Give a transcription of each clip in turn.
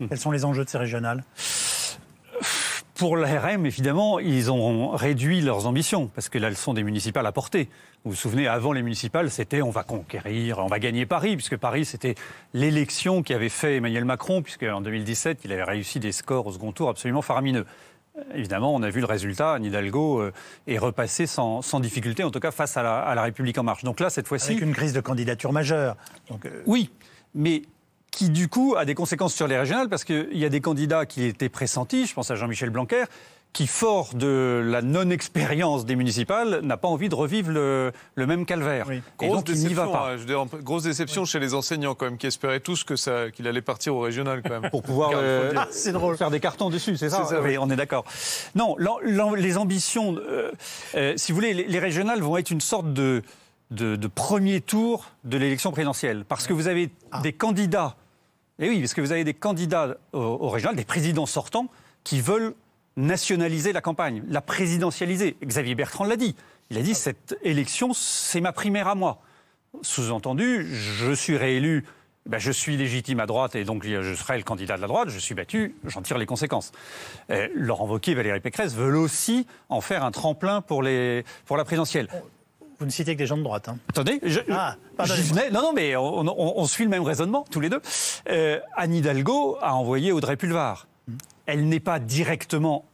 Quels sont les enjeux de ces régionales ? Pour l'ARM, évidemment, ils ont réduit leurs ambitions, parce que la leçon des municipales a porté. Vous vous souvenez, avant les municipales, c'était on va conquérir, on va gagner Paris, puisque Paris, c'était l'élection qu'avait fait Emmanuel Macron, puisque en 2017, il avait réussi des scores au second tour absolument faramineux. Évidemment, on a vu le résultat, Anne Hidalgo est repassée sans difficulté, en tout cas face à la République En Marche. Donc là, cette fois-ci... Avec une crise de candidature majeure. Donc, Oui, mais qui du coup a des conséquences sur les régionales, parce qu'il y a des candidats qui étaient pressentis, je pense à Jean-Michel Blanquer, qui, fort de la non-expérience des municipales, n'a pas envie de revivre le même calvaire. Oui. Et donc il n'y va pas. Je veux dire, grosse déception chez les enseignants quand même, qui espéraient tous qu'il allait partir au régional quand même. Pour pouvoir c'est drôle. faire des cartons dessus, c'est ça, C'est ça, oui, on est d'accord. Non, les ambitions, si vous voulez, les régionales vont être une sorte de premier tour de l'élection présidentielle. Parce que vous avez des candidats, et oui, parce que vous avez des candidats au régional, des présidents sortants, qui veulent nationaliser la campagne, la présidentialiser. Xavier Bertrand l'a dit. Il a dit cette élection, c'est ma primaire à moi. Sous-entendu, je suis réélu, je suis légitime à droite et donc je serai le candidat de la droite. Je suis battu, j'en tire les conséquences. Laurent Wauquiez et Valérie Pécresse veulent aussi en faire un tremplin pour la présidentielle. Vous ne citez que des gens de droite. Hein. Attendez, non, mais on suit le même raisonnement, tous les deux. Anne Hidalgo a envoyé Audrey Pulvar. Elle n'est pas directement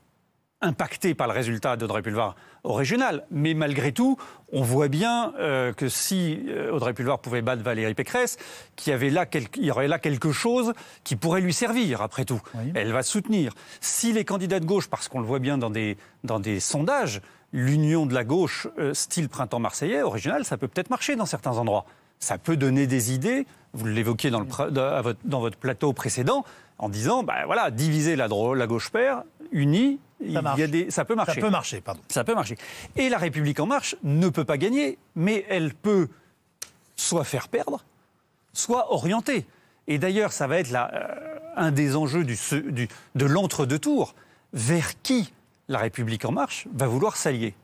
impactée par le résultat d'Audrey Pulvar au régional, mais malgré tout, on voit bien que si Audrey Pulvar pouvait battre Valérie Pécresse, qu'il y aurait là quelque chose qui pourrait lui servir, après tout. Oui. Elle va soutenir. Si les candidats de gauche, parce qu'on le voit bien dans des sondages, l'union de la gauche, style printemps marseillais, au régional, ça peut peut-être marcher dans certains endroits. Ça peut donner des idées, vous l'évoquiez dans votre plateau précédent, en disant, diviser la gauche paire, unie, ça peut marcher. Ça peut marcher, pardon. Ça peut marcher. Et la République En Marche ne peut pas gagner, mais elle peut soit faire perdre, soit orienter. Et d'ailleurs, ça va être un des enjeux de l'entre-deux-tours. Vers qui la République En Marche va vouloir s'allier?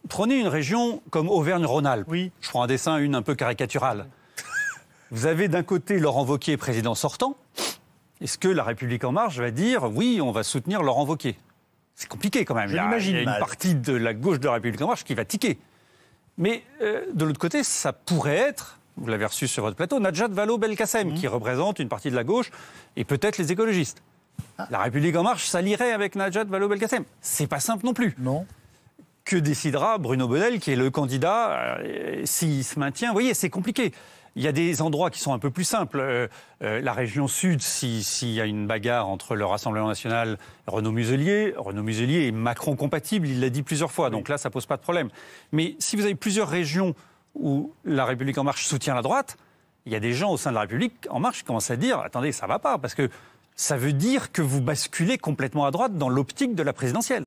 Prenez une région comme Auvergne-Rhône-Alpes. Oui. Je prends un dessin, un peu caricatural. Vous avez d'un côté Laurent Wauquiez, président sortant. Est-ce que la République En Marche va dire « oui, on va soutenir Laurent Wauquiez » ? C'est compliqué quand même. Il y a une partie de la gauche de la République En Marche qui va tiquer. Mais de l'autre côté, ça pourrait être, vous l'avez reçu sur votre plateau, Najat Vallaud-Belkacem, qui représente une partie de la gauche et peut-être les écologistes. La République En Marche s'allierait avec Najat Vallaud-Belkacem. C'est pas simple non plus. Non. Que décidera Bruno Bonnell, qui est le candidat, s'il se maintient? Vous voyez, c'est compliqué. Il y a des endroits qui sont un peu plus simples. La région sud, s'il y a une bagarre entre le Rassemblement national et Renaud Muselier est Macron compatible, il l'a dit plusieurs fois, donc là, ça pose pas de problème. Mais si vous avez plusieurs régions où la République En Marche soutient la droite, il y a des gens au sein de la République En Marche qui commencent à dire « attendez, ça va pas », parce que ça veut dire que vous basculez complètement à droite dans l'optique de la présidentielle.